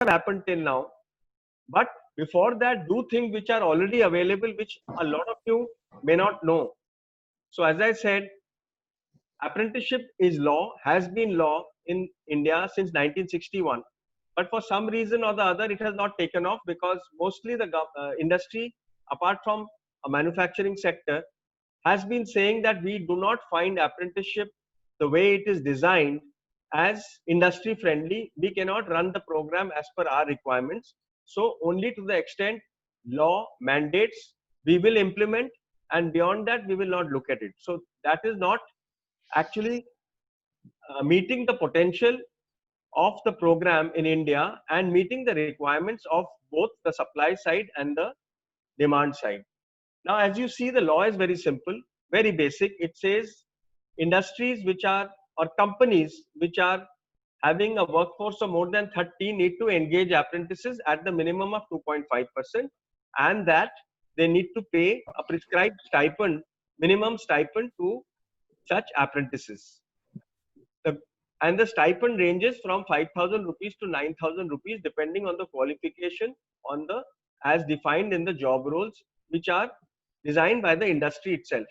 happened till now. But before that, do things which are already available, which a lot of you may not know. So as I said, apprenticeship is law, has been law in India since 1961. But for some reason or the other, it has not taken off because mostly the industry, apart from a manufacturing sector, has been saying that we do not find apprenticeship the way it is designed as industry friendly. We cannot run the program as per our requirements. So only to the extent law mandates, we will implement, and beyond that, we will not look at it. So that is not actually meeting the potential of the program in India and meeting the requirements of both the supply side and the demand side. Now, as you see, the law is very simple, very basic. It says industries which are, or companies which are having a workforce of more than 30 need to engage apprentices at the minimum of 2.5%, and that they need to pay a prescribed stipend, minimum stipend to such apprentices. The, and the stipend ranges from 5,000 rupees to 9,000 rupees depending on the qualification on the as defined in the job roles which are designed by the industry itself.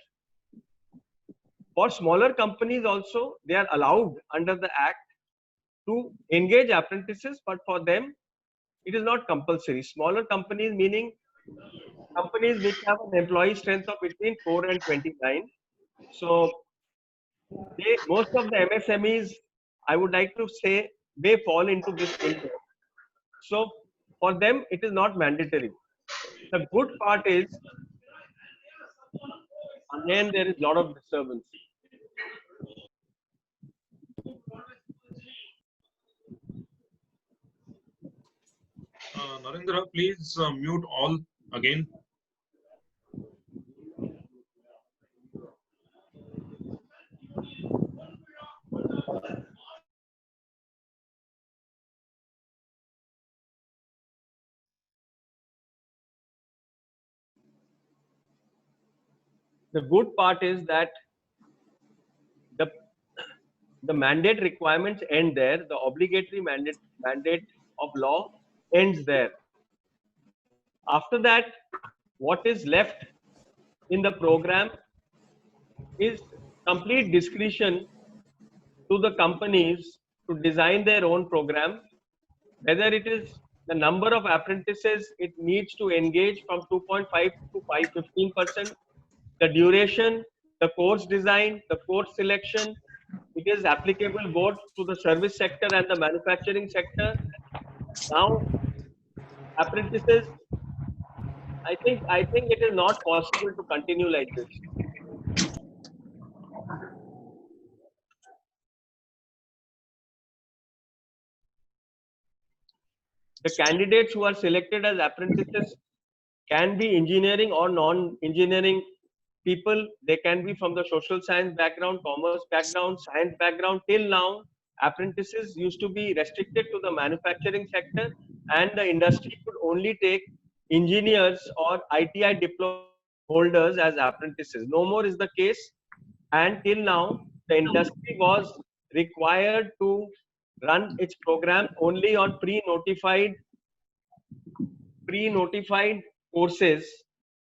For smaller companies also, they are allowed under the act to engage apprentices, but for them it is not compulsory. Smaller companies meaning companies which have an employee strength of between 4 and 29. So most of the MSMEs, I would like to say, they fall into this window. So for them, it is not mandatory. The good part is, again, there is a lot of disturbance. Narendra, please mute all again. The good part is that the the mandate requirements end there. The obligatory mandate of law ends there. After that, what is left in the program is complete discretion to the companies to design their own program, whether it is the number of apprentices it needs to engage from 2.5 to 515%, the duration, the course design, the course selection. It is applicable both to the service sector and the manufacturing sector. Now, apprentices, I think it is not possible to continue like this. The candidates who are selected as apprentices can be engineering or non-engineering people. They can be from the social science background, commerce background, science background. Till now, apprentices used to be restricted to the manufacturing sector, and the industry could only take engineers or ITI diploma holders as apprentices. No more is the case. And till now, the industry was required to run its program only on pre-notified courses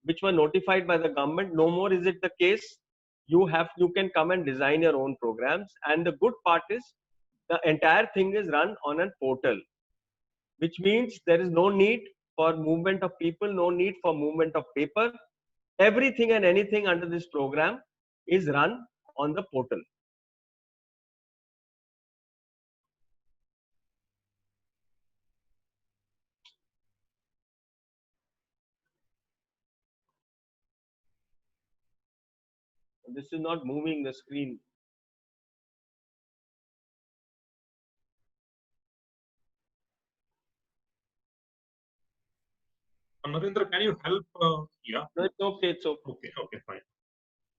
which were notified by the government. No more is it the case. You can come and design your own programs, and the good part is the entire thing is run on a portal, which means there is no need for movement of people, no need for movement of paper. Everything and anything under this program is run on the portal. This is not moving the screen. Narendra, can you help? Yeah. No, it's okay. It's okay. Okay, fine.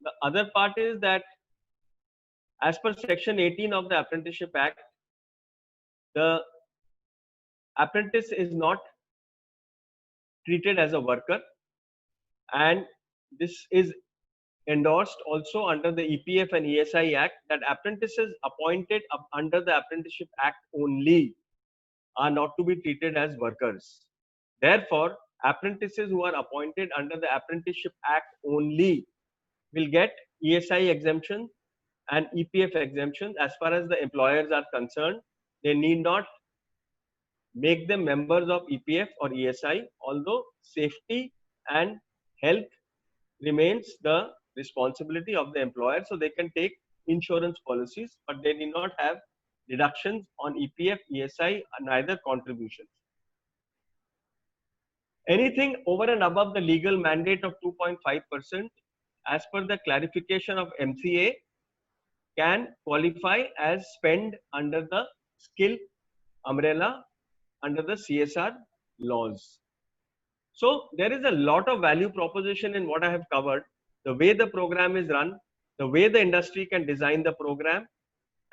The other part is that as per section 18 of the Apprenticeship Act, the apprentice is not treated as a worker, and this is endorsed also under the EPF and ESI Act, that apprentices appointed under the Apprenticeship Act only are not to be treated as workers. Therefore, apprentices who are appointed under the Apprenticeship Act only will get ESI exemption and EPF exemption. As far as the employers are concerned, they need not make them members of EPF or ESI, although safety and health remains the responsibility of the employer. So they can take insurance policies, but they need not have deductions on EPF, ESI, and neither contributions. Anything over and above the legal mandate of 2.5%, as per the clarification of MCA, can qualify as spend under the skill umbrella under the CSR laws. So there is a lot of value proposition in what I have covered, the way the program is run, the way the industry can design the program,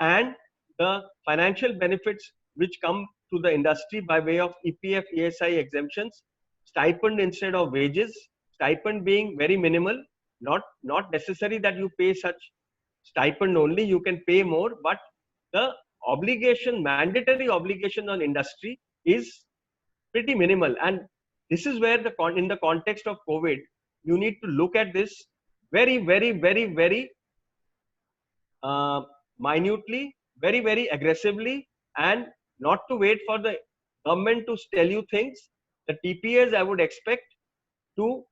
and the financial benefits which come to the industry by way of EPF, ESI exemptions, stipend instead of wages, stipend being very minimal, not necessary that you pay such stipend only, you can pay more, but the obligation, mandatory obligation on industry is pretty minimal. And this is where in the context of COVID, you need to look at this very uh, minutely, very aggressively, and not to wait for the government to tell you things. The TPAs, I would expect to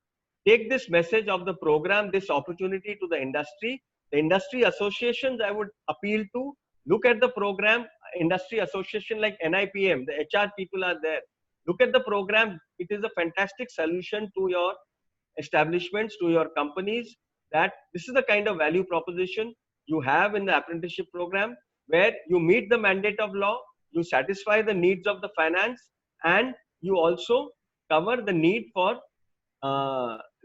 take this message of the program, this opportunity to the industry. The industry associations, I would appeal to look at the program. Industry association like NIPM, the HR people are there. Look at the program. It is a fantastic solution to your establishments, to your companies, that this is the kind of value proposition you have in the apprenticeship program, where you meet the mandate of law, you satisfy the needs of the finance, and you also cover the need for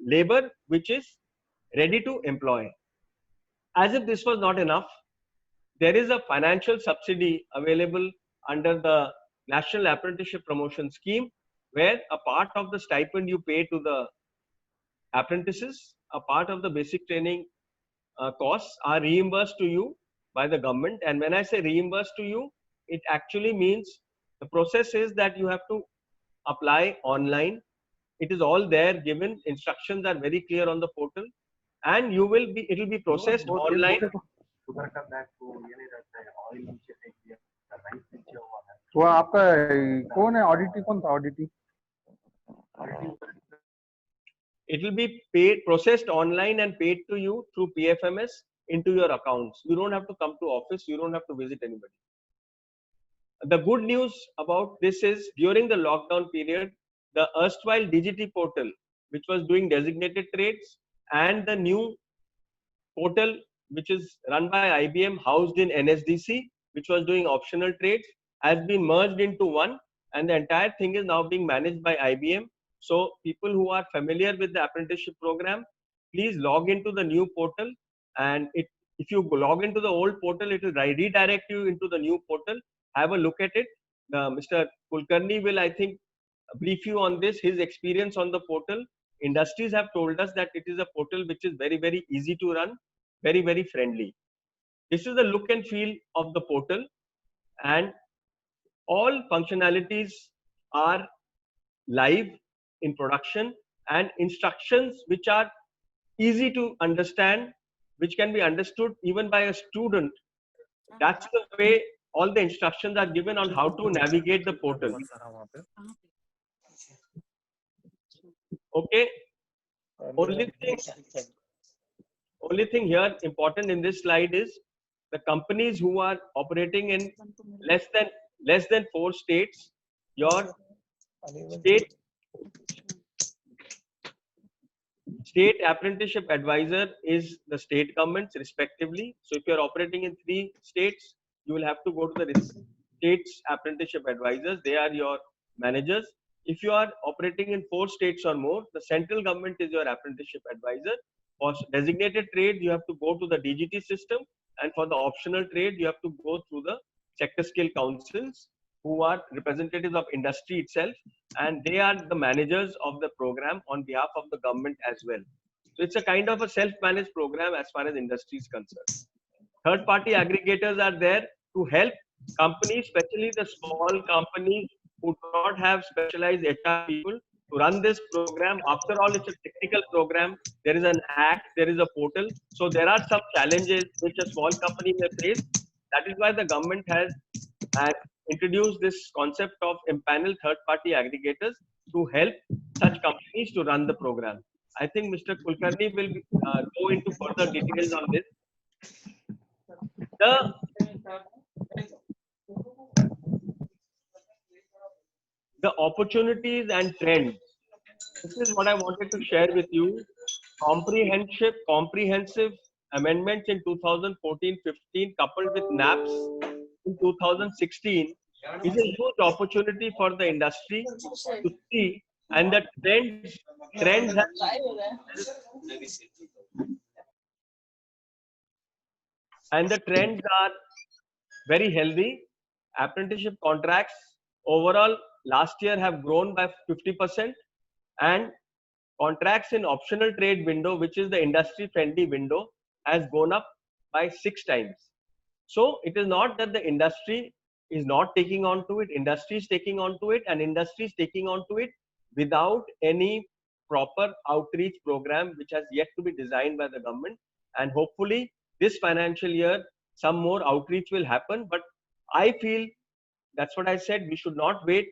labor which is ready to employ. As if this was not enough, there is a financial subsidy available under the National Apprenticeship Promotion Scheme, where a part of the stipend you pay to the apprentices, a part of the basic training costs are reimbursed to you by the government. And when I say reimbursed to you, it actually means the process is that you have to apply online. It is all there given. Instructions are very clear on the portal, and you will be. It will be processed online. वो आपका कौन है ऑडिटी कौन था ऑडिटी It will be paid, processed online and paid to you through PFMS into your accounts. You don't have to come to office. You don't have to visit anybody. The good news about this is during the lockdown period, the erstwhile DGT portal, which was doing designated trades, and the new portal, which is run by IBM, housed in NSDC, which was doing optional trades, has been merged into one, and the entire thing is now being managed by IBM. So people who are familiar with the apprenticeship program, please log into the new portal, and if you log into the old portal, it will redirect you into the new portal. Have a look at it. Mr. Kulkarni will, I think, brief you on this, his experience on the portal. Industries have told us that it is a portal which is very easy to run, very friendly. This is the look and feel of the portal, and all functionalities are live in production, and instructions which are easy to understand, which can be understood even by a student. That's the way all the instructions are given on how to navigate the portal. Okay. Only thing here important in this slide is the companies who are operating in less than 4 states. Your state apprenticeship advisor is the state governments respectively. So if you are operating in 3 states, you will have to go to the state's apprenticeship advisors. They are your managers. If you are operating in 4 states or more, the central government is your apprenticeship advisor. For designated trade, you have to go to the DGT system, and for the optional trade, you have to go through the sector skill councils, who are representatives of industry itself, and they are the managers of the program on behalf of the government as well. So it's a kind of a self-managed program as far as industry is concerned. Third-party aggregators are there to help companies, especially the small companies who do not have specialized HR people to run this program. After all, it's a technical program. There is an act, there is a portal. So there are some challenges which a small company may face. That is why the government has introduced this concept of empanel third-party aggregators to help such companies to run the program. I think Mr. Kulkarni will go into further details on this. The opportunities and trends. This is what I wanted to share with you. Comprehensive amendments in 2014-15 coupled with NAPS in 2016 is a huge opportunity for the industry to see, and the trends are very healthy. Apprenticeship contracts overall last year have grown by 50%, and contracts in optional trade window, which is the industry friendly window, has gone up by 6 times. So it is not that the industry is not taking on to it. Industry is taking on to it, and industry is taking on to it without any proper outreach program, which has yet to be designed by the government. And hopefully this financial year, some more outreach will happen. But I feel, that's what I said, we should not wait.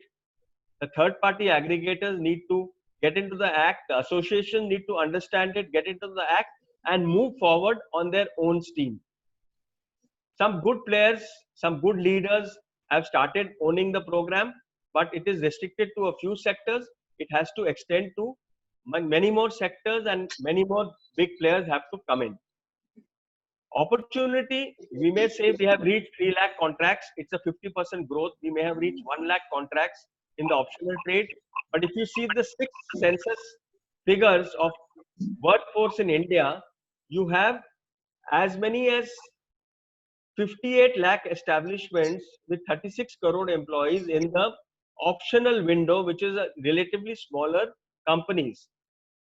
The third party aggregators need to get into the act. The associations need to understand it, get into the act, and move forward on their own steam. Some good players, some good leaders have started owning the program, but it is restricted to a few sectors. It has to extend to many more sectors, and many more big players have to come in. Opportunity, we may say we have reached 3 lakh contracts. It's a 50% growth. We may have reached 1 lakh contracts in the optional trade. But if you see the 6 census figures of workforce in India, you have as many as 58 lakh establishments with 36 crore employees in the optional window, which is a relatively smaller companies.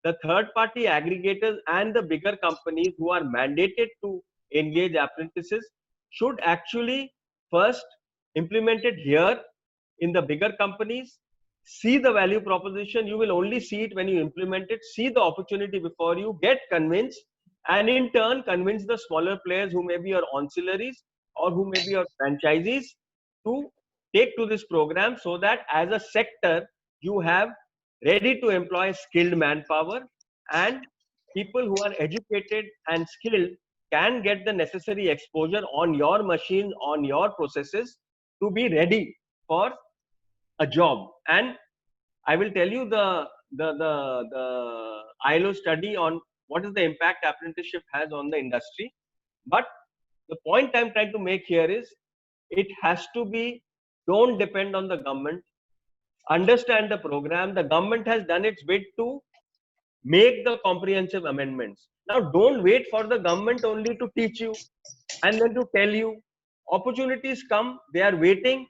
The third party aggregators and the bigger companies who are mandated to engage apprentices should actually first implement it here in the bigger companies. See the value proposition. You will only see it when you implement it. See the opportunity before you, get convinced, and in turn convince the smaller players who may be your ancillaries or who may be your franchisees to take to this program, so that as a sector you have ready to employ skilled manpower, and people who are educated and skilled can get the necessary exposure on your machines, on your processes, to be ready for a job. And I will tell you the ILO study on what is the impact apprenticeship has on the industry. But the point I'm trying to make here is, it has to be, don't depend on the government. Understand the program. The government has done its bit to make the comprehensive amendments. Now, don't wait for the government only to teach you and then to tell you. Opportunities come, they are waiting.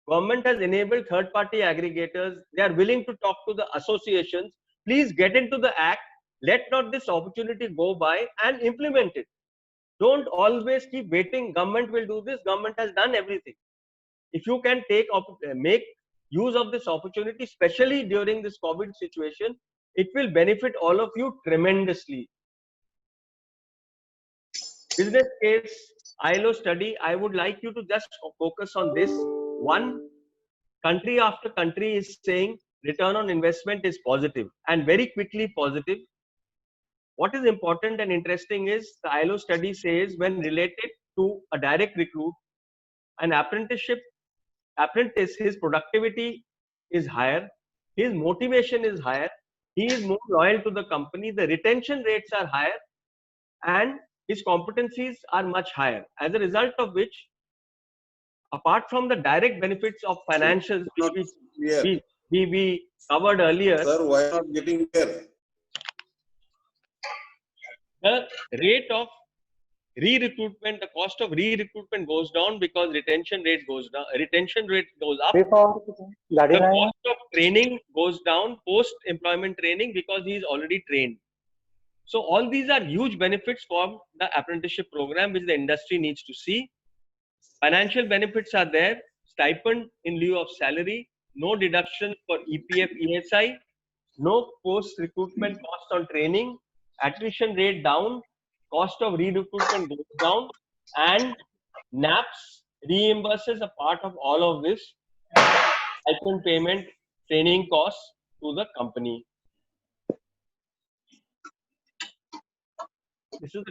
Government has enabled third party aggregators. They are willing to talk to the associations. Please get into the act. Let not this opportunity go by, and implement it. Don't always keep waiting. Government will do this. Government has done everything. If you can make use of this opportunity, especially during this COVID situation, it will benefit all of you tremendously. Business case, ILO study, I would like you to just focus on this. One, country after country is saying return on investment is positive, and very quickly positive. What is important and interesting is the ILO study says, when related to a direct recruit, an apprentice, his productivity is higher, his motivation is higher, he is more loyal to the company, the retention rates are higher, and his competencies are much higher. As a result of which, apart from the direct benefits of financials, which we covered earlier, Sir, why not getting there? The rate of re-recruitment, the cost of re-recruitment goes down because retention rate goes down. Retention rate goes up. The cost of training goes down, post-employment training, because he is already trained. So all these are huge benefits for the apprenticeship program, which the industry needs to see. Financial benefits are there: stipend in lieu of salary, no deduction for EPF, ESI, no post-recruitment cost on training, attrition rate down, cost of re-recruitment goes down, and NAPS reimburses a part of all of this stipend payment training costs to the company. This is,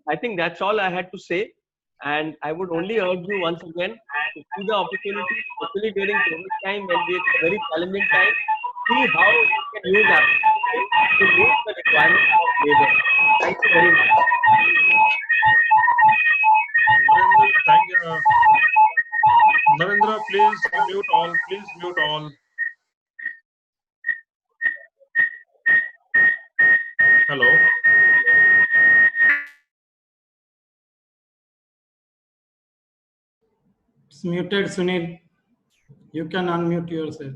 I think that's all I had to say. And I would only urge you once again to see the opportunity, especially during COVID time when it's a very challenging time, see how you can use apprenticeship to meet the requirements of labor. Thank you very much. Narendra, thank you. Narendra, please mute all. Please mute all. Hello. It's muted, Sunil. You can unmute yourself.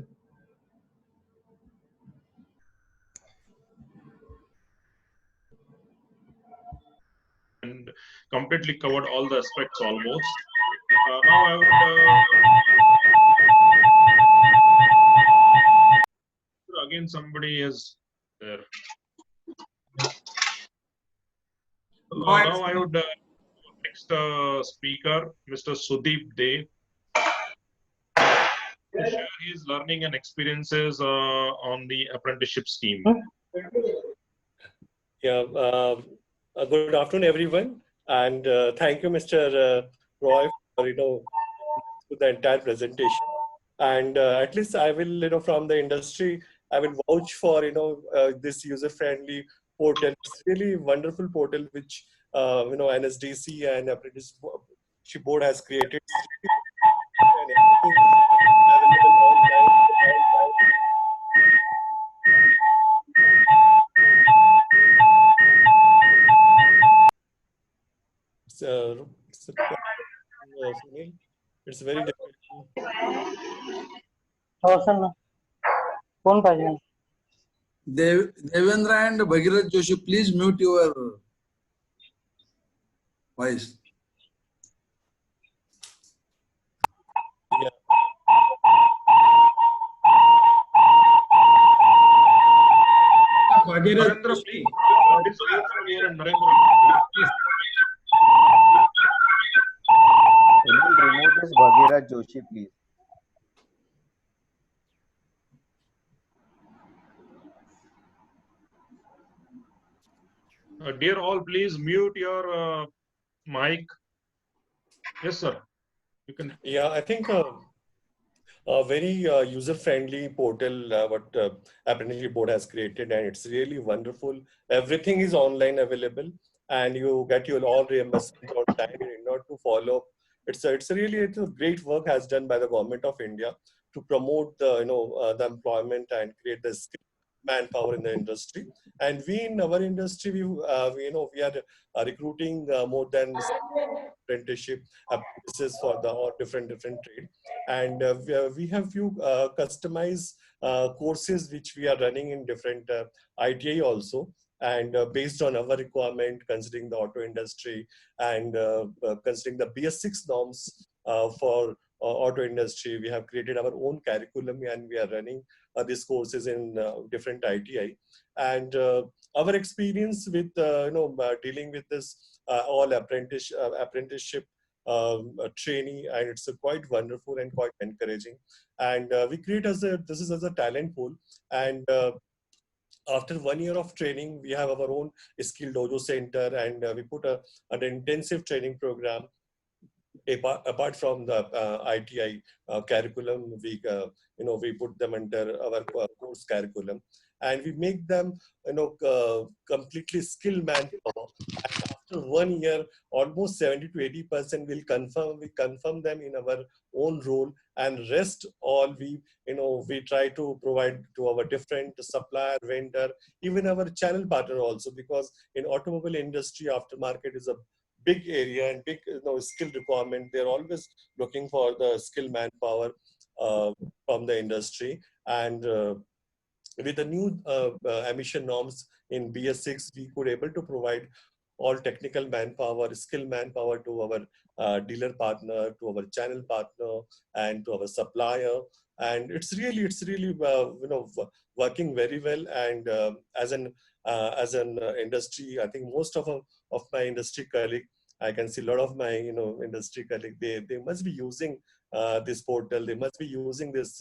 And completely covered all the aspects almost. Now I would again somebody is there. Now I would next speaker, Mr. Sudeep Dey, to share his learning and experiences on the apprenticeship scheme. Yeah, good afternoon, everyone, and thank you, Mr. Roy, for to the entire presentation. And at least I will, from the industry, I will vouch for this user-friendly portal. It's really wonderful portal which NSDC and Apprenticeship Board has created. And everything is available online. It's very difficult. कौन पाहिजे Devendra and Bhagirath Joshi, please mute your voice. Yeah. Narendra, please. Narendra. Remove this Bhagirath Joshi, please. Dear all, please mute your mic. Yes, sir. You can. Yeah, I think a very user-friendly portal what Apprenticeship Board has created, and it's really wonderful. Everything is online available, and you get your all reimbursement on time in order to follow. It's a great work has done by the government of India to promote the the employment and create the skill manpower in the industry. And we in our industry, we are recruiting more than apprenticeship apprentices for the all different trade, and we have few customized courses which we are running in different ITI also, and based on our requirement, considering the auto industry and considering the BS6 norms for auto industry, we have created our own curriculum and we are running these courses in different ITI. And our experience with dealing with this all apprenticeship trainee, and it's quite wonderful and quite encouraging. And we create this is as a talent pool, and after 1 year of training, we have our own skill dojo center, and we put an intensive training program. Apart from the ITI curriculum, we put them under our course curriculum, and we make them completely skilled manpower. And after 1 year, almost 70 to 80% will confirm. We confirm them in our own role, and rest all we try to provide to our different supplier, vendor, even our channel partner also, because in automobile industry, aftermarket is a big area and big skill requirement. They're always looking for the skill manpower from the industry. And with the new emission norms in BS6, we could able to provide all technical manpower, skill manpower to our dealer partner, to our channel partner, and to our supplier. and it's really working very well. And as an industry, I think most of my industry colleague, I can see a lot of my industry colleague, they must be using this portal. They must be using this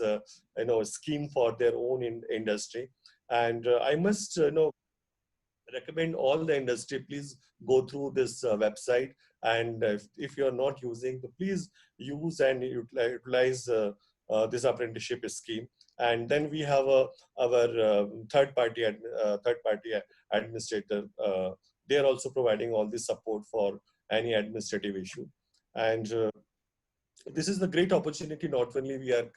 scheme for their own industry. And I must recommend all the industry, please go through this website. And if you're not using, please use and utilize this apprenticeship scheme. And then we have our third party administrator. They're also providing all this support for any administrative issue. And this is the great opportunity not only we are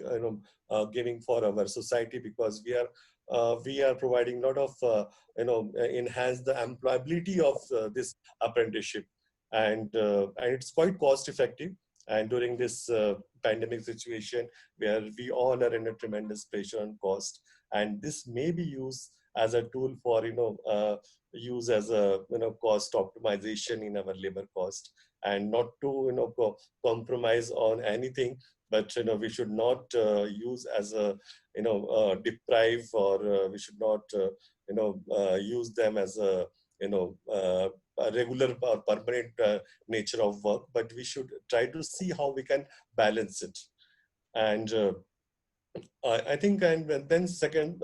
giving for our society, because we are providing a lot of enhance the employability of this apprenticeship. And it's quite cost effective. And during this pandemic situation where we all are in a tremendous pressure on cost, and this may be used as a tool for use as a cost optimization in our labor cost, and not to compromise on anything, but we should not use as a deprive, or we should not use them as a a regular or permanent nature of work, but we should try to see how we can balance it. And I think, and then second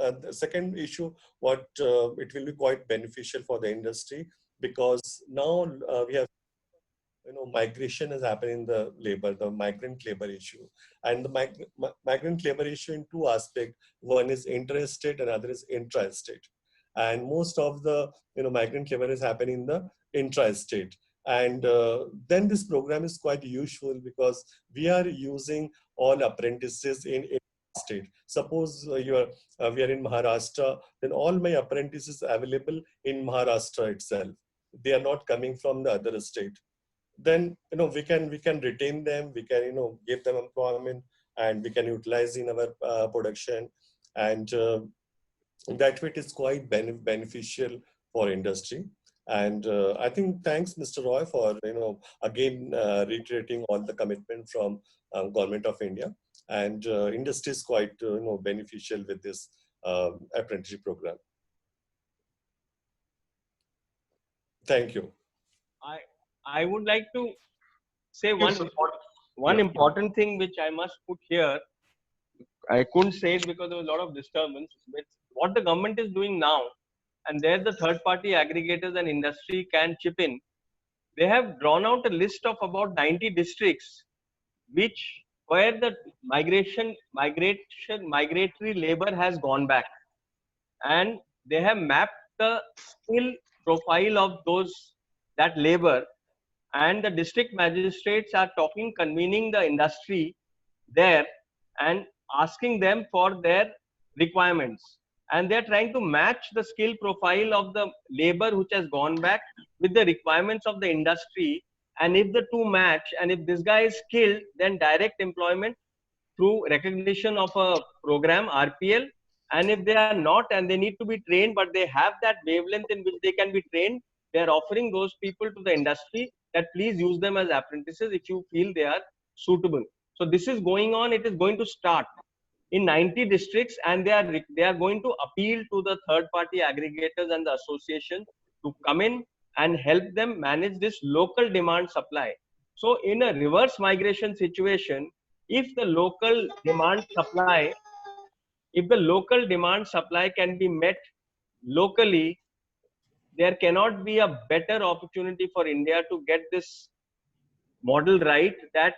issue, what it will be quite beneficial for the industry, because now we have migration has happened in the migrant labor issue. And the migrant labor issue in two aspects. One is interstate and other is intrastate. And most of the migrant labor is happening in the intrastate. And then this program is quite useful, because we are using all apprentices in state. Suppose we are in Maharashtra, then all my apprentices available in Maharashtra itself. They are not coming from the other state. Then we can retain them, we can give them employment, and we can utilize in our production. And that way it is quite beneficial for industry. And I think thanks Mr. Roy for again reiterating all the commitment from Government of India. And industry is quite beneficial with this apprenticeship program. Thank you. I would like to say Yes, one Yeah. important thing which I must put here. I couldn't say it because there was a lot of disturbance. But what the government is doing now, and there the third party aggregators and industry can chip in. They have drawn out a list of about 90 districts where the migratory labor has gone back, and they have mapped the skill profile of that labor, and the district magistrates are convening the industry there and asking them for their requirements, and they're trying to match the skill profile of the labor which has gone back with the requirements of the industry. And if the two match, and if this guy is skilled, then direct employment through recognition of a program, RPL. And if they are not and they need to be trained, but they have that wavelength in which they can be trained, they are offering those people to the industry that please use them as apprentices if you feel they are suitable. So this is going on. It is going to start in 90 districts, and they are going to appeal to the third party aggregators and the association to come in and help them manage this local demand supply. So in a reverse migration situation, if the local demand supply can be met locally, there cannot be a better opportunity for India to get this model right, that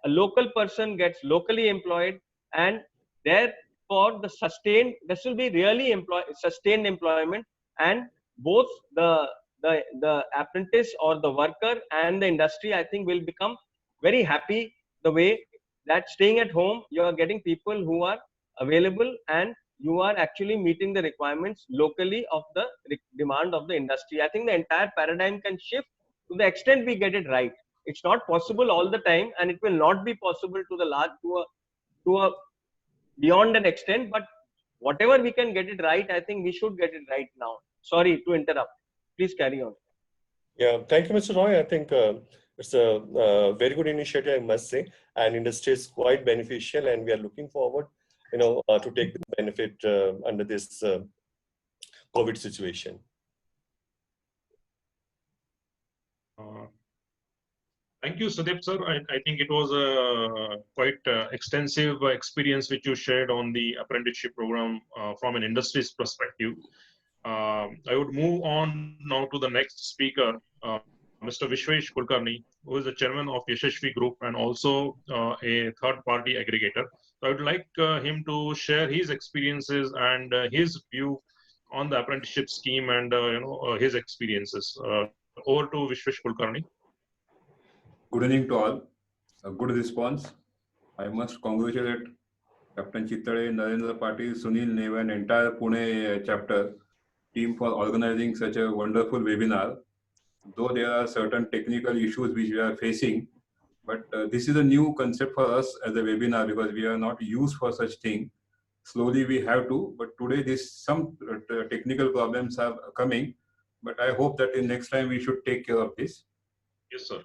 a local person gets locally employed, and therefore this will be really sustained employment, and both the apprentice or the worker and the industry, I think, will become very happy, the way that staying at home you are getting people who are available, and you are actually meeting the requirements locally of the demand of the industry. I think the entire paradigm can shift to the extent we get it right. It's not possible all the time, and it will not be possible to a beyond an extent, but whatever we can get it right, I think we should get it right now. Sorry to interrupt. Please carry on. Yeah, thank you, Mr. Roy. I think it's a very good initiative, I must say, and industry is quite beneficial, and we are looking forward. to take the benefit under this COVID situation. Thank you, Sudeep sir. I think it was a quite extensive experience which you shared on the apprenticeship program from an industry's perspective. I would move on now to the next speaker, Mr. Vishwesh Kulkarni, who is the chairman of Yashashvi Group and also a third-party aggregator. So I would like him to share his experiences and his view on the apprenticeship scheme and his experiences. Over to Vishwesh Kulkarni. Good evening to all. A good response. I must congratulate Captain Chittade, Narendra Patil, Sunil Neva, and entire Pune chapter team for organizing such a wonderful webinar. Though there are certain technical issues which we are facing, but this is a new concept for us as a webinar because we are not used for such thing. Slowly we have to, but today some technical problems are coming, but I hope that in next time we should take care of this. Yes, sir.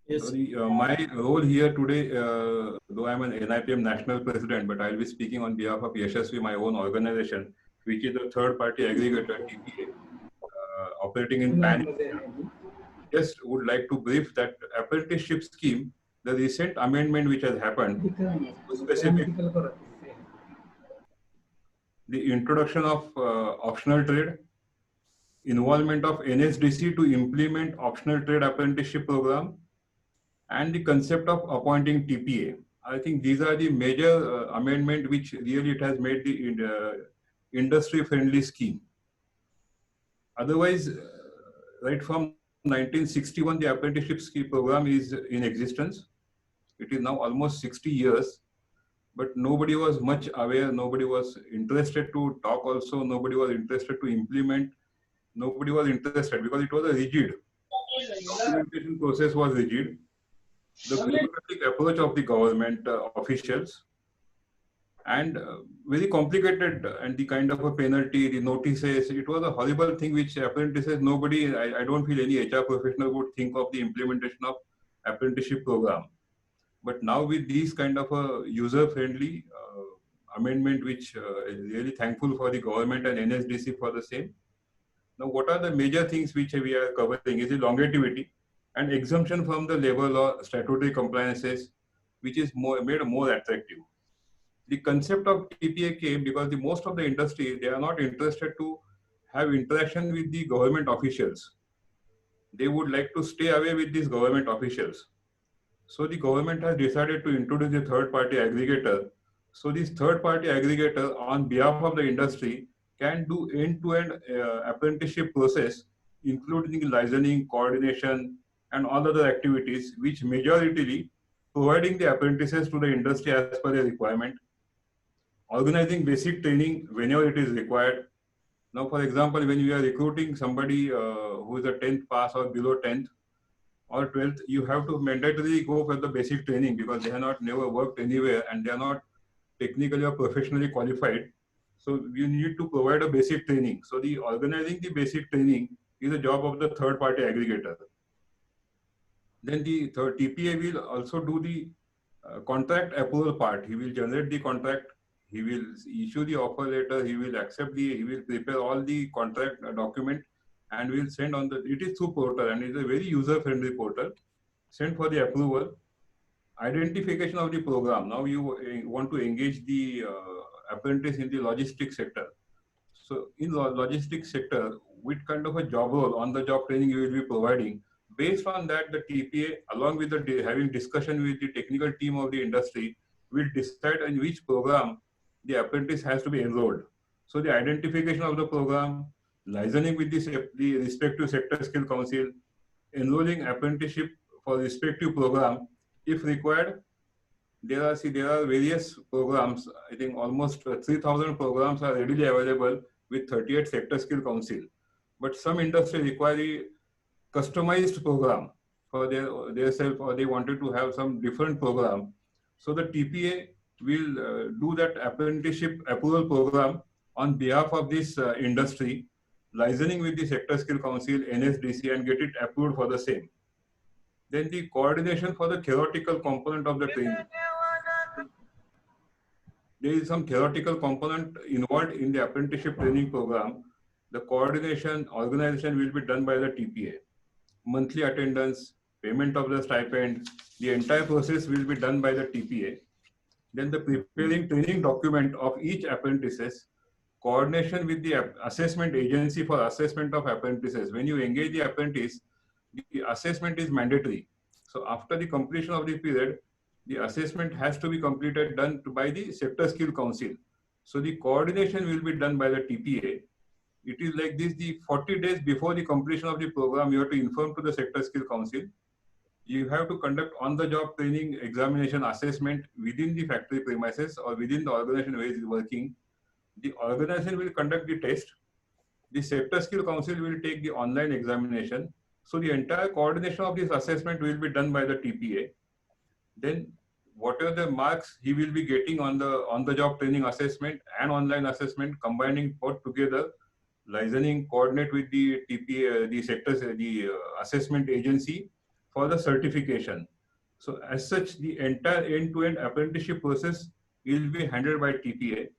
Yes. So my role here today, though I'm an NIPM national president, but I'll be speaking on behalf of Yashasvi, my own organization, which is a third-party aggregator, TPA, operating in Pan. Just would like to brief that apprenticeship scheme, the recent amendment which has happened, specific, the introduction of optional trade, involvement of NSDC to implement optional trade apprenticeship program, and the concept of appointing TPA. I think these are the major amendment which really it has made the industry-friendly scheme. Otherwise, right from 1961, the apprenticeship scheme program is in existence. It is now almost 60 years, but nobody was much aware, nobody was interested to talk also, nobody was interested to implement, nobody was interested because it was a rigid. Implementation process was rigid. The bureaucratic approach of the government officials and very complicated and the kind of a penalty, the notices, it was a horrible thing which apprentices, nobody, I don't feel any HR professional would think of the implementation of apprenticeship program. But now with these kind of a user-friendly amendment, which is really thankful for the government and NSDC for the same. Now, what are the major things which we are covering is the longevity and exemption from the labor law statutory compliances, which is made more attractive. The concept of TPA came because most of the industry, they are not interested to have interaction with the government officials. They would like to stay away with these government officials. So the government has decided to introduce a third-party aggregator. So this third-party aggregator on behalf of the industry can do end-to-end apprenticeship process, including licensing, coordination, and all other activities, which majority providing the apprentices to the industry as per the requirement, organizing basic training whenever it is required. Now, for example, when you are recruiting somebody who is a 10th pass or below 10th or 12th, you have to mandatorily go for the basic training because they have not never worked anywhere and they are not technically or professionally qualified. So you need to provide a basic training. So the organizing the basic training is a job of the third party aggregator. Then the third TPA will also do the contract approval part. He will generate the contract. He will issue the offer letter. He will he will prepare all the contract document and will send on it is through portal and it is a very user friendly portal. Send for the approval. Identification of the program. Now you want to engage the apprentice in the logistics sector. So in the logistics sector, which kind of a job role, on the job training you will be providing. Based on that, the TPA, along with having discussion with the technical team of the industry, will decide on which program the apprentice has to be enrolled. So the identification of the program, licensing with the respective sector skill council, enrolling apprenticeship for respective program, if required. There are various programs. I think almost 3,000 programs are readily available with 38 sector skill council. But some industry require a customized program for their self, or they wanted to have some different program. So the TPA will do that apprenticeship approval program on behalf of this industry, licensing with the sector skill council, NSDC, and get it approved for the same. Then the coordination for the theoretical component of the training. there is some theoretical component involved in the apprenticeship training program. The coordination, organization will be done by the TPA. Monthly attendance, payment of the stipend, the entire process will be done by the TPA. Then the preparing training document of each apprentices, coordination with the assessment agency for assessment of apprentices. When you engage the apprentice, the assessment is mandatory. So after the completion of the period, the assessment has to be completed, done by the sector skill council. So the coordination will be done by the TPA. It is like this: the 40 days before the completion of the program, you have to inform to the sector skill council. You have to conduct on-the-job training, examination, assessment within the factory premises or within the organization where it is working. The organization will conduct the test. The sector skill council will take the online examination. So the entire coordination of this assessment will be done by the TPA. Then whatever the marks he will be getting on the job training assessment and online assessment, combining both together, licensing coordinate with the TPA, the sectors, the assessment agency for the certification. So as such, the entire end-to-end apprenticeship process will be handled by TPA.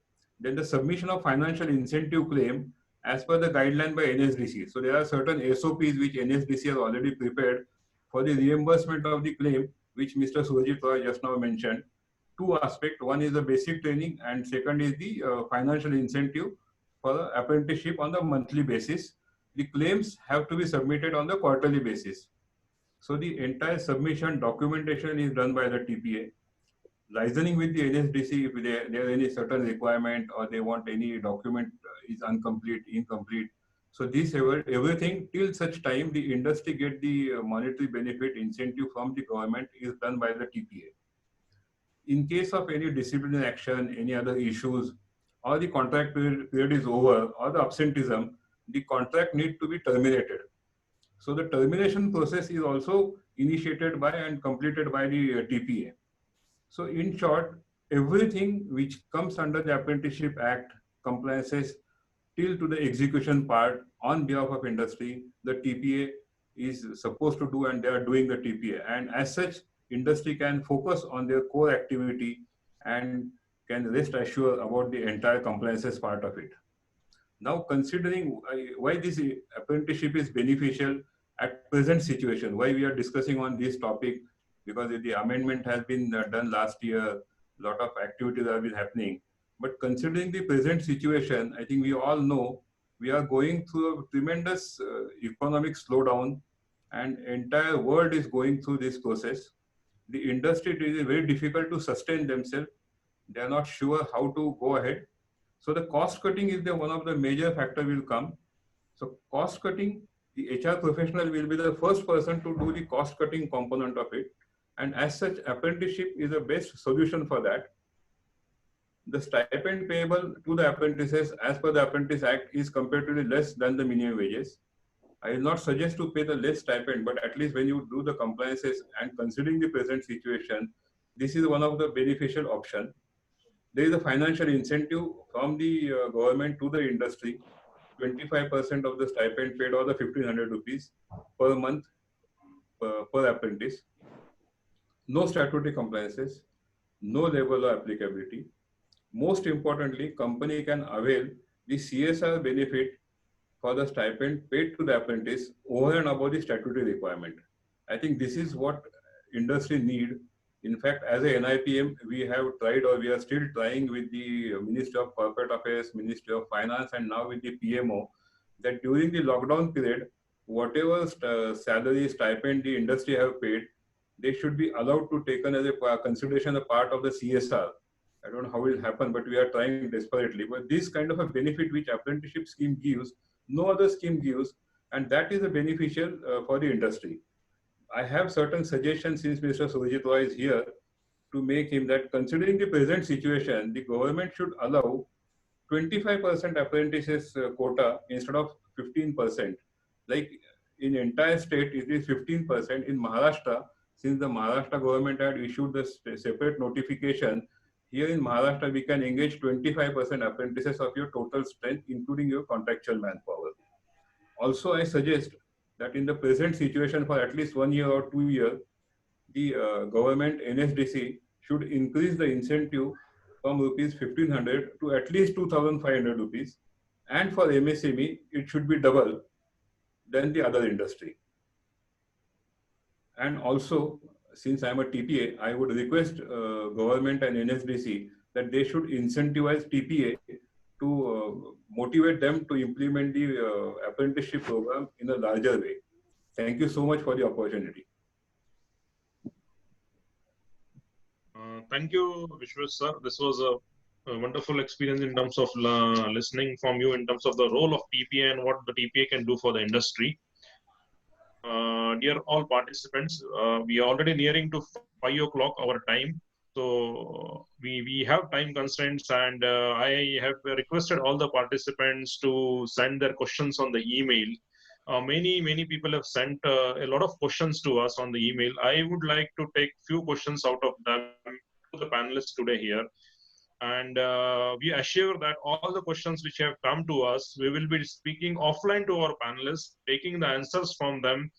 Then the submission of financial incentive claim as per the guideline by NSDC. So there are certain SOPs which NSDC has already prepared for the reimbursement of the claim, which Mr. Surajit Roy just now mentioned. Two aspects: one is the basic training, and second is the financial incentive for the apprenticeship on the monthly basis. The claims have to be submitted on the quarterly basis. So the entire submission documentation is done by the TPA. Licensing with the NSDC, if there are any certain requirement or they want any document is incomplete. So this everything till such time the industry get the monetary benefit incentive from the government is done by the TPA. In case of any disciplinary action, any other issues, or the contract period is over, or the absenteeism, the contract need to be terminated. So the termination process is also initiated by and completed by the TPA. So in short, everything which comes under the Apprenticeship Act compliances till to the execution part on behalf of industry, the TPA is supposed to do, and they are doing the TPA. And as such, industry can focus on their core activity and can rest assured about the entire compliances part of it. Now, considering why this apprenticeship is beneficial at present situation, why we are discussing on this topic, because the amendment has been done last year, a lot of activities have been happening. But considering the present situation, I think we all know we are going through a tremendous economic slowdown, and entire world is going through this process. The industry, it is very difficult to sustain themselves. They are not sure how to go ahead. So the cost cutting is the one of the major factor will come. So cost cutting, the HR professional will be the first person to do the cost cutting component of it. And as such, apprenticeship is the best solution for that. The stipend payable to the apprentices as per the Apprentice Act is comparatively less than the minimum wages. I will not suggest to pay the less stipend, but at least when you do the compliances and considering the present situation, this is one of the beneficial option. There is a financial incentive from the government to the industry, 25% of the stipend paid or the 1,500 rupees per month per apprentice. No statutory compliances, no labor law applicability. Most importantly, company can avail the CSR benefit for the stipend paid to the apprentice over and above the statutory requirement. I think this is what industry need. In fact, as a NIPM, we have tried, or we are still trying with the Ministry of Corporate Affairs, Ministry of Finance, and now with the PMO, that during the lockdown period, whatever salary stipend the industry have paid, they should be allowed to taken as a consideration a part of the CSR. I don't know how it will happen, but we are trying desperately. But this kind of a benefit which apprenticeship scheme gives, no other scheme gives, and that is a beneficial for the industry. I have certain suggestions since Mr. Surajit Roy is here to make him that considering the present situation, the government should allow 25% apprentices quota instead of 15%. Like in entire state, it is 15%. In Maharashtra, since the Maharashtra government had issued the separate notification, here in Maharashtra, we can engage 25% apprentices of your total strength, including your contractual manpower. Also, I suggest that in the present situation for at least 1 year or 2 years, the government NSDC should increase the incentive from rupees 1500 to at least 2500 rupees. And for MSME, it should be double than the other industry. And also, since I'm a TPA, I would request government and NSDC that they should incentivize TPA to motivate them to implement the apprenticeship program in a larger way. Thank you so much for the opportunity. Thank you, Vishwas sir. This was a wonderful experience in terms of listening from you in terms of the role of TPA and what the TPA can do for the industry. Dear all participants, we are already nearing to 5 o'clock our time. So we have time constraints, and I have requested all the participants to send their questions on the email. Many people have sent a lot of questions to us on the email. I would like to take few questions out of them to the panelists today here. And we assure that all the questions which have come to us, we will be speaking offline to our panelists, taking the answers from them,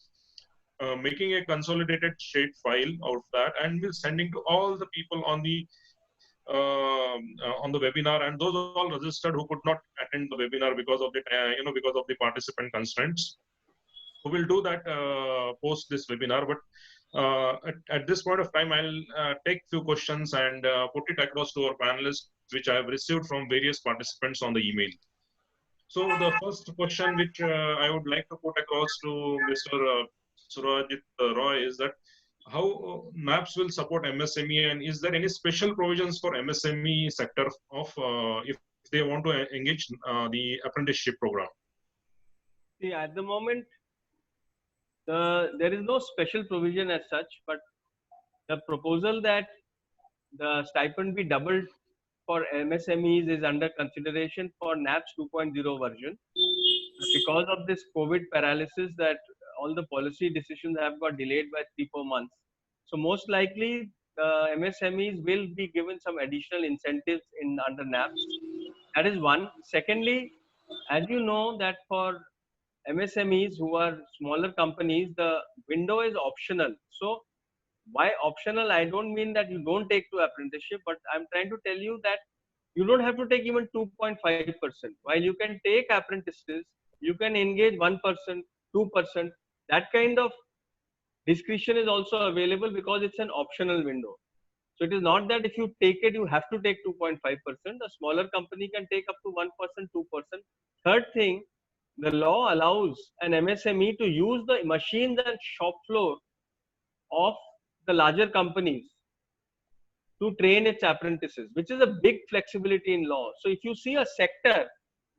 making a consolidated shape file out of that, and we'll sending to all the people on the webinar, and those all registered who could not attend the webinar because of the because of the participant constraints. So we'll do that post this webinar. But at this point of time, I'll take few questions and put it across to our panelists, which I have received from various participants on the email. So the first question which I would like to put across to Mr. Surajit Roy is that how NAPS will support MSME, and is there any special provisions for MSME sector of if they want to engage the apprenticeship program? See, at the moment, there is no special provision as such, but the proposal that the stipend be doubled for MSMEs is under consideration for NAPS 2.0 version. Because of this COVID paralysis, that all the policy decisions have got delayed by 3-4 months. So most likely, MSMEs will be given some additional incentives in under NAPS. That is one. Secondly, as you know that for MSMEs who are smaller companies, the window is optional. So why optional? I don't mean that you don't take to apprenticeship, but I'm trying to tell you that you don't have to take even 2.5%. While you can take apprentices, you can engage 1%, 2%. That kind of discretion is also available because it's an optional window. So it is not that if you take it, you have to take 2.5%. A smaller company can take up to 1%, 2%. Third thing, the law allows an MSME to use the machines and shop floor of the larger companies to train its apprentices, which is a big flexibility in law. So if you see a sector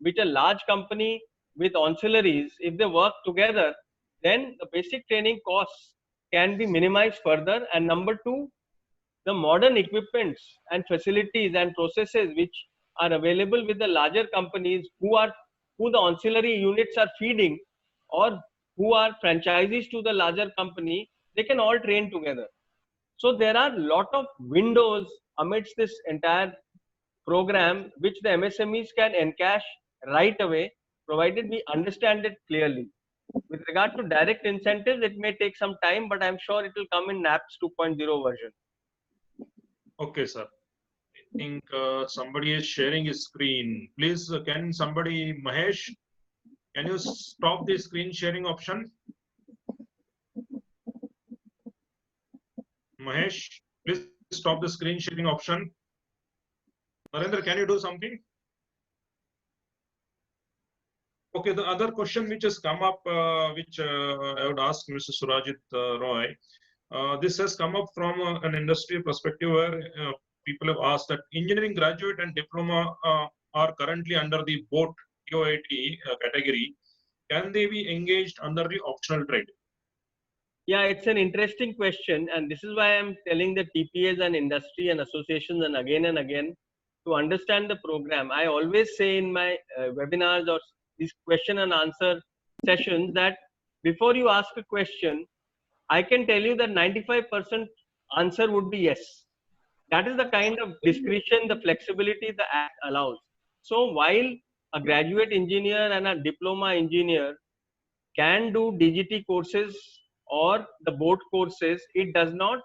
with a large company with ancillaries, if they work together, then the basic training costs can be minimized further. And number two, the modern equipments and facilities and processes which are available with the larger companies who the ancillary units are feeding, or who are franchisees to the larger company, they can all train together. So there are a lot of windows amidst this entire program which the MSMEs can encash right away, provided we understand it clearly. With regard to direct incentives, it may take some time, but I'm sure it will come in NAPS 2.0 version. Okay, sir. I think somebody is sharing his screen. Please, can somebody, Mahesh, can you stop the screen sharing option? Mahesh, please stop the screen sharing option. Narendra, can you do something? Okay, the other question which has come up, which I would ask Mr. Surajit Roy, this has come up from an industry perspective where people have asked that engineering graduate and diploma are currently under the boat TOIT category. Can they be engaged under the optional trade? Yeah, it's an interesting question, and this is why I'm telling the TPAs and industry and associations and again to understand the program. I always say in my webinars or these question and answer sessions that before you ask a question, I can tell you that 95% answer would be yes. That is the kind of discretion, the flexibility the Act allows. So while a graduate engineer and a diploma engineer can do DGT courses or the board courses, it does not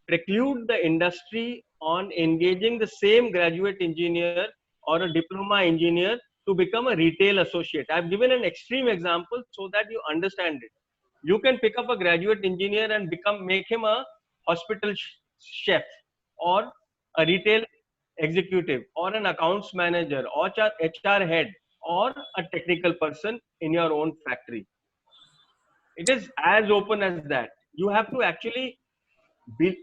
preclude the industry on engaging the same graduate engineer or a diploma engineer to become a retail associate. I've given an extreme example so that you understand it. You can pick up a graduate engineer and make him a hospital chef, or a retail executive, or an accounts manager, or HR head, or a technical person in your own factory. It is as open as that. You have to actually be,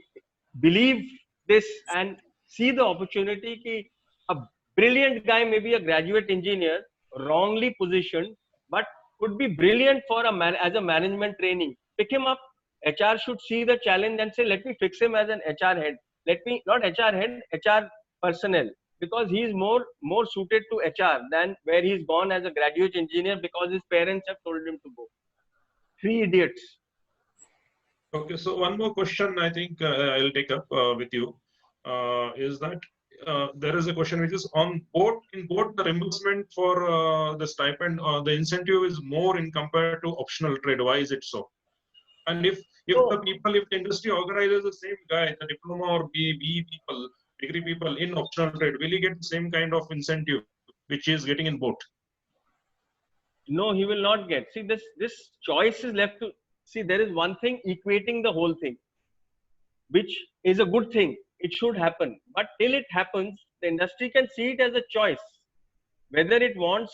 believe this and see the opportunity ki a brilliant guy may be a graduate engineer, wrongly positioned, but could be brilliant for as a management training. Pick him up. HR should see the challenge and say, let me fix him as an HR head. Let me, not HR head, HR personnel, because he is more suited to HR than where he's gone as a graduate engineer because his parents have told him to go. Three idiots. Okay, so one more question I think I'll take up with you is that there is a question which is on both, in both the reimbursement for the stipend or the incentive is more in compared to optional trade. Why is it so? And if the industry organizes the same guy, the diploma or BE people, degree people in optional trade, will he get the same kind of incentive which he is getting in both? No, he will not get. See, this choice is left to, see, there is one thing equating the whole thing, which is a good thing. It should happen. But till it happens, the industry can see it as a choice. Whether it wants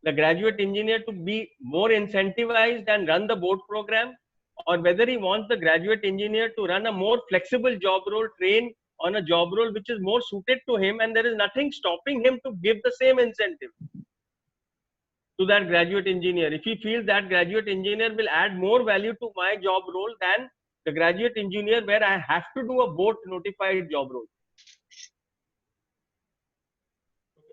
the graduate engineer to be more incentivized and run the board program, or whether he wants the graduate engineer to run a more flexible job role, train on a job role which is more suited to him, and there is nothing stopping him to give the same incentive to that graduate engineer. If he feels that graduate engineer will add more value to my job role than the graduate engineer where I have to do a board notified job role.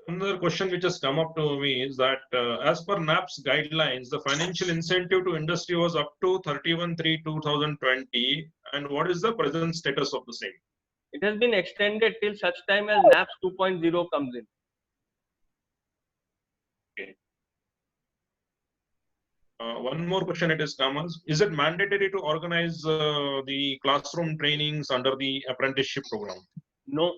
Another question which has come up to me is that as per NAP's guidelines, the financial incentive to industry was up to 31/3/2020. And what is the present status of the same? It has been extended till such time as NAPS 2.0 comes in. Okay. One more question it is come as, is it mandatory to organize the classroom trainings under the apprenticeship program? No,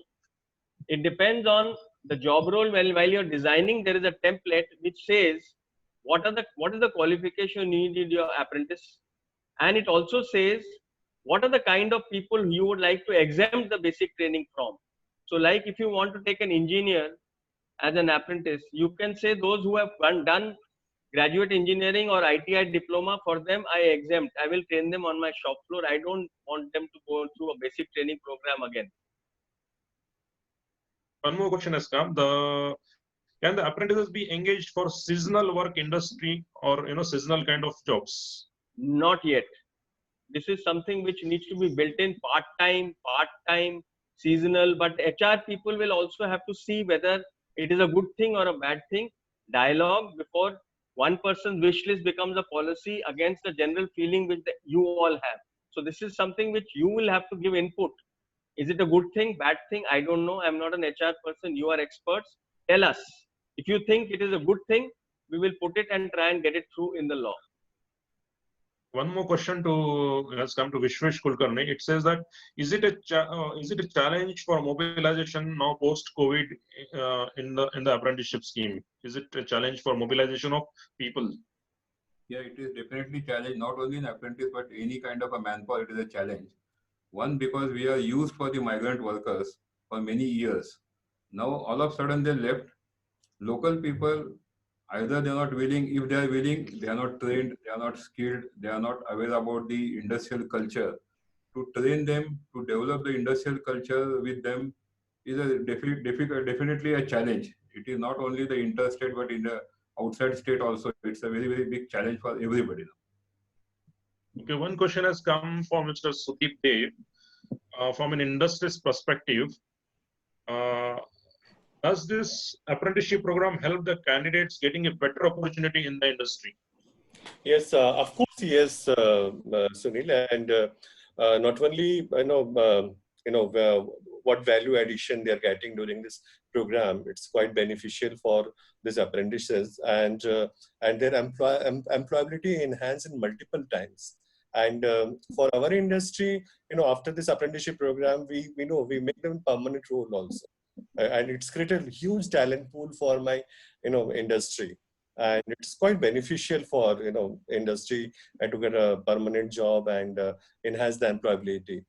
it depends on the job role. While you're designing, there is a template which says what is the qualification you need in your apprentice, and it also says what are the kind of people you would like to exempt the basic training from. So, like if you want to take an engineer as an apprentice, you can say those who have done graduate engineering or ITI diploma, for them I exempt. I will train them on my shop floor. I don't want them to go through a basic training program again. One more question has come. Can the apprentices be engaged for seasonal work industry or seasonal kind of jobs? Not yet. This is something which needs to be built in part-time, seasonal. But HR people will also have to see whether it is a good thing or a bad thing. Dialogue before one person's wish list becomes a policy against the general feeling which you all have. So this is something which you will have to give input. Is it a good thing, bad thing? I don't know. I'm not an HR person. You are experts. Tell us. If you think it is a good thing, we will put it and try and get it through in the law. One more question has come to Vishwesh Kulkarni. It says that is it a challenge for mobilization now post COVID in the apprenticeship scheme? Is it a challenge for mobilization of people? Yeah, it is definitely challenge, not only in apprentice, but any kind of a manpower, it is a challenge. One, because we are used for the migrant workers for many years. Now, all of a sudden they left. Local people, either they are not willing, if they are willing, they are not trained, they are not skilled, they are not aware about the industrial culture. To train them, to develop the industrial culture with them is a definitely a challenge. It is not only the interstate, but in the outside state also. It's a very, very big challenge for everybody now. Okay, one question has come from Mr. Sudeep Dev. From an industry's perspective, does this apprenticeship program help the candidates getting a better opportunity in the industry? Yes, of course, yes, Sunil, and not only what value addition they are getting during this program. It's quite beneficial for these apprentices, and their employability enhanced in multiple times. And for our industry, after this apprenticeship program, we know we make them permanent role also. And it's created a huge talent pool for my, industry. And it's quite beneficial for, industry and to get a permanent job and enhance the employability.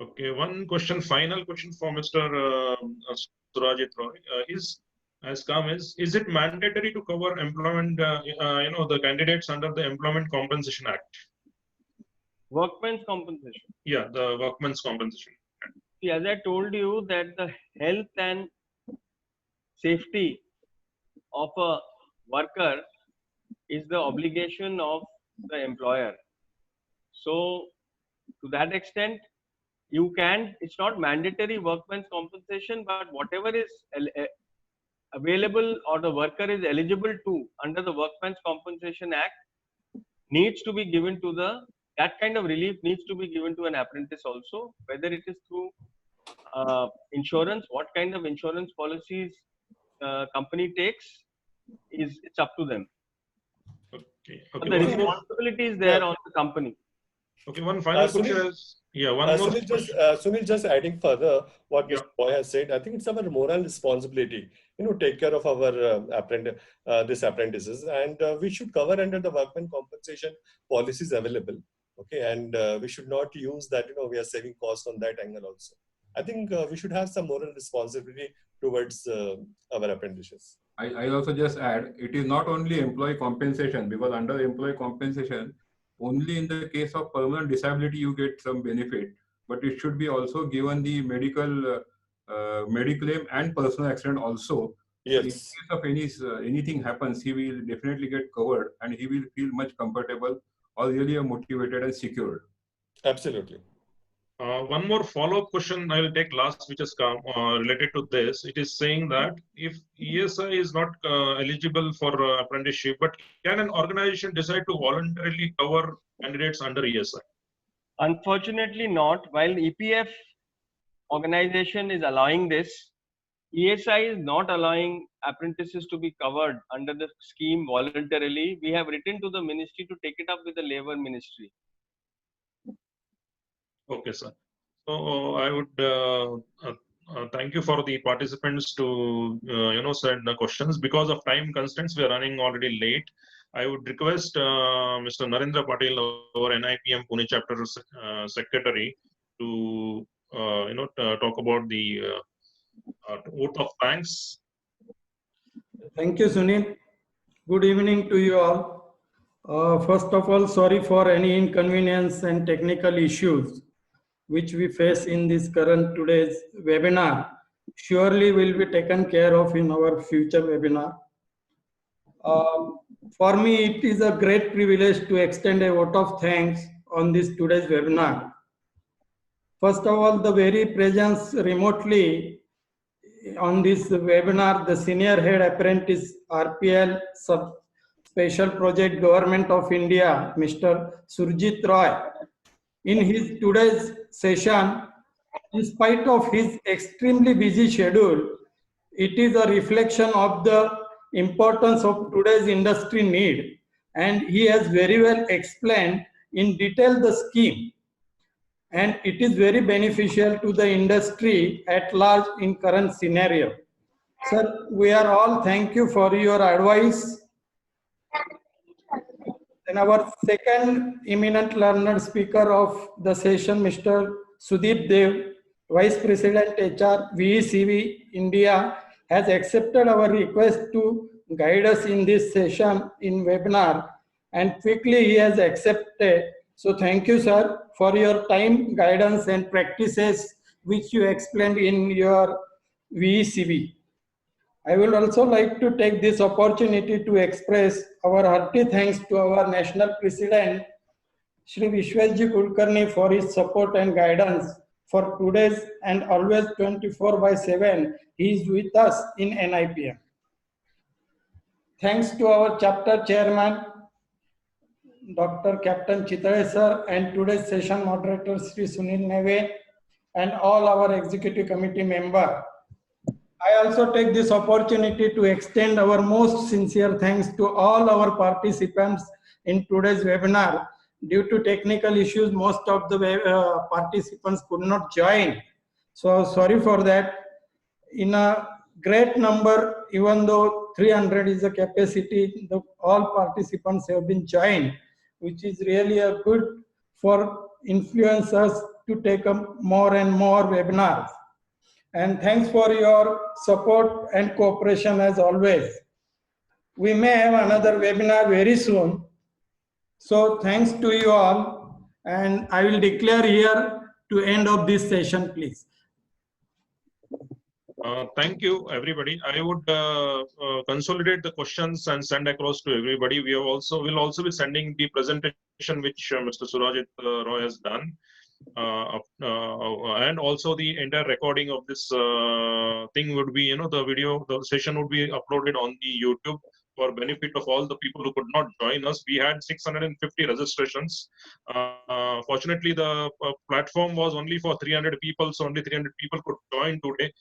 Okay, one question, final question for Mr. Surajit Roy is it mandatory to cover employment, the candidates under the Employment Compensation Act? Workmen's compensation. Yeah, the Workmen's Compensation Act. See, as I told you that the health and safety of a worker is the obligation of the employer. So to that extent, you can, it's not mandatory workmen's compensation, but whatever is available or the worker is eligible to under the Workmen's Compensation Act needs to be given to that kind of relief needs to be given to an apprentice also, whether it is through insurance, what kind of insurance policies company takes, it's up to them. Okay. But the responsibility is there on the company. Okay, one final question is, one more Sunil, just adding further what Mr. Roy has said, I think it's our moral responsibility, take care of our apprentices, and we should cover under the workman compensation policies available. Okay, and we should not use that, we are saving cost on that angle also. I think we should have some moral responsibility towards our apprentices. I also just add, it is not only employee compensation, because under employee compensation, only in the case of permanent disability you get some benefit, but it should be also given the medical, mediclaim and personal accident also. Yes. So in case of anything happens, he will definitely get covered and he will feel much comfortable or really motivated and secured. Absolutely. One more follow-up question I will take last, which has come related to this. It is saying that if ESI is not eligible for apprenticeship, but can an organization decide to voluntarily cover candidates under ESI? Unfortunately not. While EPF organization is allowing this, ESI is not allowing apprentices to be covered under the scheme voluntarily. We have written to the ministry to take it up with the labor ministry. Okay, sir. So I would thank you for the participants to send the questions. Because of time constraints, we are running already late. I would request Mr. Narendra Patel, our NIPM Pune chapter secretary, to talk about the vote of thanks. Thank you, Sunil. Good evening to you all. First of all, sorry for any inconvenience and technical issues which we face in this current today's webinar. Surely will be taken care of in our future webinar. For me, it is a great privilege to extend a vote of thanks on this today's webinar. First of all, the very presence remotely on this webinar, the Senior Head Apprentice RPL Sub Special Project Government of India, Mr. Surjit Roy. In his today's session, in spite of his extremely busy schedule, it is a reflection of the importance of today's industry need, and he has very well explained in detail the scheme, and it is very beneficial to the industry at large in current scenario. Sir, we are all thank you for your advice. And our second eminent learner speaker of the session, Mr. Sudeep Dev, Vice President HR, VECV India, has accepted our request to guide us in this session in webinar, and quickly he has accepted. So thank you, sir, for your time, guidance and practices which you explained in your VECV. I would also like to take this opportunity to express our hearty thanks to our National President, Shri Vishwasji Kulkarni, for his support and guidance for today's and always 24/7. He is with us in NIPM. Thanks to our chapter chairman, Dr. Captain Chitale sir, and today's session moderator, Shri Sunil Neve, and all our executive committee members. I also take this opportunity to extend our most sincere thanks to all our participants in today's webinar. Due to technical issues, most of the participants could not join. So sorry for that. In a great number, even though 300 is the capacity, all participants have been joined, which is really a good for influencers to take up more and more webinars. And thanks for your support and cooperation as always. We may have another webinar very soon. So thanks to you all, and I will declare here to end of this session, please. Thank you, everybody. I would consolidate the questions and send across to everybody. We will also be sending the presentation which Mr. Surajit Roy has done, and also the entire recording of this thing would be, the session would be uploaded on the YouTube for benefit of all the people who could not join us. We had 650 registrations. Fortunately, the platform was only for 300 people, so only 300 people could join today.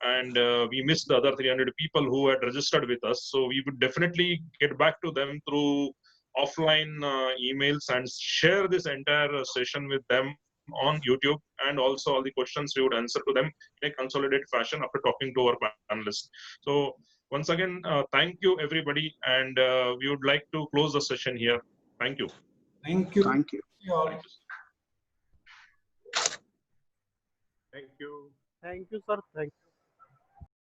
And we missed the other 300 people who had registered with us. So we would definitely get back to them through offline emails and share this entire session with them on YouTube, and also all the questions we would answer to them in a consolidated fashion after talking to our panelists. So once again, thank you everybody, and we would like to close the session here. Thank you. Thank you. Thank you. Thank you. Thank you, sir. Thank you.